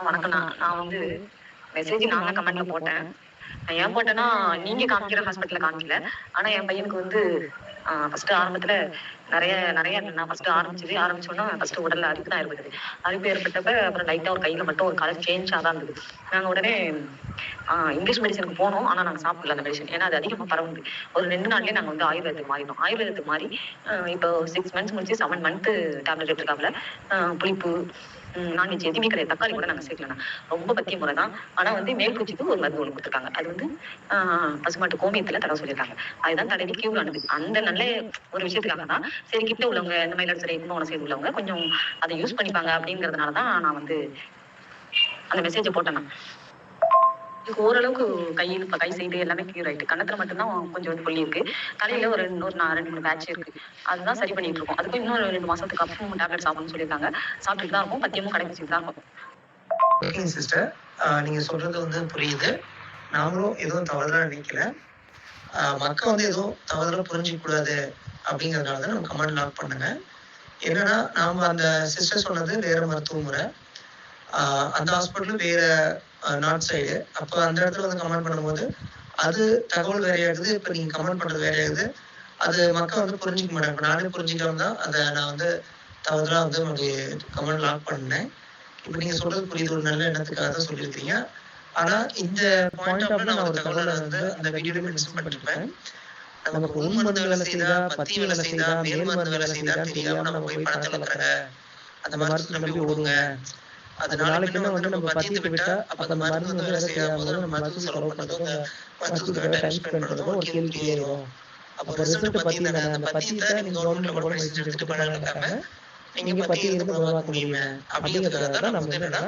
வணக்கம்ண்ணா. நான் வந்து மெசேஜ் நான் தான் கமெண்ட்ல போட்டேன். நான் ஏன் போட்டேன்னா, நீங்க காமிக்கிற ஹாஸ்பிட்டல்ல காமிக்கல. ஆனா என் பையனுக்கு வந்து ஃபர்ஸ்ட்டு ஆரம்பத்துல நெறைய நெறைய நான் ஃபர்ஸ்ட்டு ஆரம்பிச்சோன ஃபர்ஸ்ட்டு உடல்ல அரிப்பு தான் ஏற்பட்டது. அரிப்பு ஏற்பட்டப்ப அப்புறம் லைட்டா ஒரு கையில மட்டும் ஒரு கலர் சேஞ்சா தான் இருந்தது. நாங்க உடனே இங்கிலீஷ் மெடிசினுக்கு போனோம். ஆனா நாங்க சாப்பிடல அந்த மெடிசின். ஏன்னா அது அதிகமா பரவுது. ஒரு 2 நாள்லயே நாங்க வந்து ஆயுர்வேதத்துக்கு மாறிட்டோம். ஆயுர்வேதத்துக்கு மாறி இப்போ 6 மந்த்ஸ் முடிச்சு 7 மந்த் டேப்லெட் எடுத்துருக்காப்ல. புளிப்பு, நான்வெஜ் எதுவுமே கிடையாது. தக்காளி கூட நாங்க சேர்க்கலண்ணா. ரொம்ப பத்திய முறை தான். ஆனா வந்து மேல் பூச்சிக்கு ஒரு மருந்து ஒண்ணு குடுத்துருக்காங்க. அது வந்து பசுமாட்டு கோமியத்துல தடவ சொல்லியிருக்காங்க. அதுதான் தடவி கியூர் ஆனது. அந்த நல்ல ஒரு விஷயத்துக்காக தான் சரி கிட்ட உள்ளவங்க இந்த மயிலாடுதுறை கும்பகோணம் சைடு உள்ளவங்க கொஞ்சம் அதை யூஸ் பண்ணிப்பாங்க அப்படிங்கிறதுனால தான் நான் வந்து அந்த மெசேஜ போட்டேண்ணா. எனக்கு ஓரளவுக்கு கை சைடு எல்லாமே கிளியர் ஆயிட்டு. கன்னத்துல மட்டும்தான் கொஞ்சம் வந்து கொள்ளி இருக்கு. தலையில ஒரு 2, 3 பேட்ச் இருக்கு. அதுதான் சரி பண்ணிட்டு இருக்கோம். அதுக்கும் இன்னும் 2 மாசத்துக்கு அப்புறம் டேப்லெட் சாப்பிடணும்னு சொல்லியிருக்காங்க. சாப்பிட்டுட்டு தான் இருக்கும். பத்தியமும் கடைபிடிச்சிட்டு தான் இருக்கும். ஓகேங்க சிஸ்டர். நீங்க சொல்றது வந்து புரியுது. நாமளும் எதுவும் தவறா நினைக்கல. மக்கள் வந்து எதுவும் தவறா புரிஞ்சிக்க கூடாது அப்படிங்கிறதுனால தான் நம்ம கமெண்ட் லாக் பண்ணுங்க. என்னன்னா நாம அந்த சிஸ்டர் சொன்னது வேற மருத்துவ முறை. அந்த ஹாஸ்பிட்டல் வேற நார்த் சைடு. அப்போ அந்த இடத்துல வந்து கமெண்ட் பண்ணும்போது அது தகவல் வேறையாகுது. இப்போ நீங்க கமெண்ட் பண்றது வேறையாகுது. அது மக்கள் வந்து புரிஞ்சிக்க மாட்டாங்க. இப்போ நானே புரிஞ்சுக்காம தான் அதை நான் வந்து தவறா வந்து உங்களுக்கு கமெண்ட் லாக் பண்ணேன். இப்போ நீங்க சொல்றது புரியுது. ஒரு நல்ல எண்ணத்துக்காக தான் சொல்லியிருக்கீங்க. ஆனா இந்த பாயிண்ட் ஆஃப்ல நான் ஒரு தகவலை வந்து அந்த வீடியோல மென்ஷன் பண்ணிருப்பேன். நமக்கு உள் மருந்து வேலை செய்தா, பத்திய வேலை செய்தா, மேல் மருந்து வேலை செய்தான்னு தெரியாம நம்ம போய் பணத்தை இழக்கிற அந்த மருத்துவத்தை நம்பி ஓடுங்க. அது நாளைக்கு என்ன வந்து நம்ம பத்தியத்தை விட்டா அப்ப அந்த மருந்து வந்து வேலை செய்யாத போது நம்ம மருத்துவ செலவு பண்றதும் அந்த மருத்துவத்துக்காக டைம் ஸ்பெண்ட் பண்றதும் ஒரு கேள்விக்குறியாயிரும். அப்போ ரிசல்ட் பத்தி தானே அந்த பத்தியத்தை நீங்க கவர்மெண்ட்ல கூட லைசன்ஸ் எடுத்துட்டு பணம் இழக்காம நீங்க பத்தியை இருந்து குணமாக்க முடியுமே அப்படிங்கிறதுக்காக தான் நம்ம வந்து என்னன்னா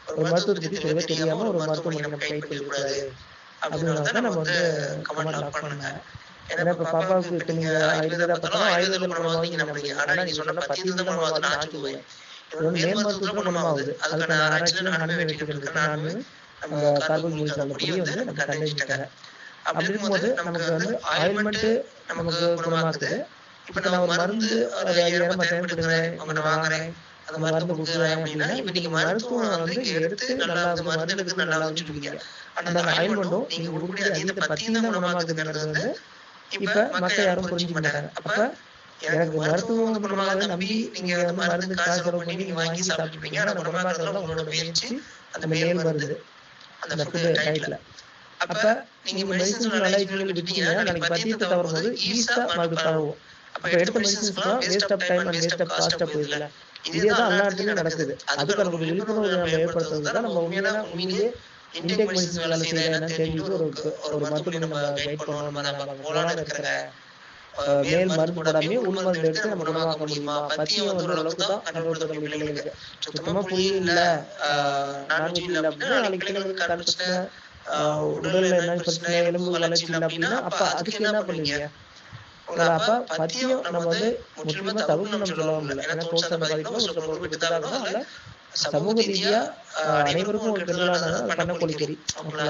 ஒரு மருத்துவத்தை பத்தி தெளிவா தெரியாம ஒரு மருத்துவமனை நம்ம கைட் பண்ணிடக்கூடாது அப்படின்னால தான் நம்ம வந்து கமெண்ட் லாக் பண்ணுங்க. ஏன்னா இப்ப பாப்பாவுக்கு இப்ப நீங்க ஆயுர்வேதா பார்த்தாலும் ஆயுர்வேதம் குணமாகுது நீங்க நம்புறீங்க. ஆனா நீங்க சொன்ன பத்தியத்தை தான் குணமாகுது நான் சொல்லுவேன். இது வந்து மேல் மருத்துவத்துல குணமாகுது. அதுக்கான ஆராய்ச்சியில நானுமே வெற்றி பெற்றிருக்கேன். நானுமே நம்ம கார்பன் மொழிசாலப்படி வந்து நம்ம கண்டறிஞ்சிட்டேன். அப்படி இருக்கும்போது நமக்கு வந்து ஆயில்மெண்ட் நமக்கு குணமாக்குது. இப்ப நான் ஒரு மருந்து ஒரு 5000 கொடுக்குறேன் உங்கள்கிட்ட வாங்குறேன் அந்த மருந்து கொடுக்குறேன் அப்படின்னா இப்ப நீங்க மருத்துவம் வந்து இங்க எடுத்து நல்லா மருந்து எடுத்து நல்லா சொல்லுவீங்க. ஆனா அந்த ஆயில்மெண்ட்டும் நீங்க கொடுக்கக்கூடிய அதீத பத்தியும் தான் குணமாக்குதுங்கிறது வந்து இப்ப மக்கள் யாரும் புரிஞ்சுக்க மாட்டாங்க. அப்ப எனக்கு மருத்துவம் வந்து குணமாகுது நம்பி நீங்க வந்து மருந்து காசு செலவு பண்ணி நீங்க வாங்கி சாப்பிட்டுருப்பீங்க. ஆனா குணமாக்குறதுல உங்களோட முயற்சி அந்த மேல் மருந்து அந்த ஃபுட் டயட்ல. அப்ப நீங்க மெடிசன்ஸ் நல்லா யூஸ் விட்டீங்கன்னா நாளைக்கு பத்தியத்தை தவறும் போது ஈஸா மறுபடியும் பரவும். அப்ப எடுத்த மெடிசன்ஸ்லாம் waste of time and waste of காஸ்டா போயிடல. இதேதான் எல்லா இடத்துலயும் நடக்குது. அதுக்கான ஒரு விழிப்புணர்வு நம்ம ஏற்படுத்துறது தான் நம்ம உண்மையிலேயே இன்டேக் மெடிசன்ஸ் வேலை செய்யல என்னன்னு தெரிஞ்சுட்டு ஒரு மருத்துவமனை நம்ம கைட் பண்ணணும். நம்ம போலான்னு இருக்கிறேன். மேல் மருந்து போடாமே உள் மருந்து எடுத்து நம்ம குணமாக்க முடியுமா? பத்தியம் வந்து ஓரளவுக்கு தான் கண்ட்ரோல் பண்ண பிள்ளைங்களுக்கு. சுத்தமா புளியும் இல்ல, நான்வெஜ் இல்ல அப்படின்னா நாளைக்கு பிள்ளைங்களுக்கு கண் பிரச்சனை, உடல்ல என்ன பிரச்சனை, எலும்பு வளர்ச்சி இல்லை அப்படின்னா அப்ப அதுக்கு என்ன பண்ணுவீங்க? அப்ப பத்தியம் நம்ம வந்து முற்றிலுமா தவிர்த்து நம்ம சொல்ல முடியல. ஏன்னா தோல் சார்ந்த பாதிப்புல ஒரு சில பொருள் விட்டுதான் ஆகணும். அதனால சமூக ரீதியா அனைவருக்கும் ஒரு கெடுதலானது அது பண்ணக்கூடிய கறி. ஓகேங்களா?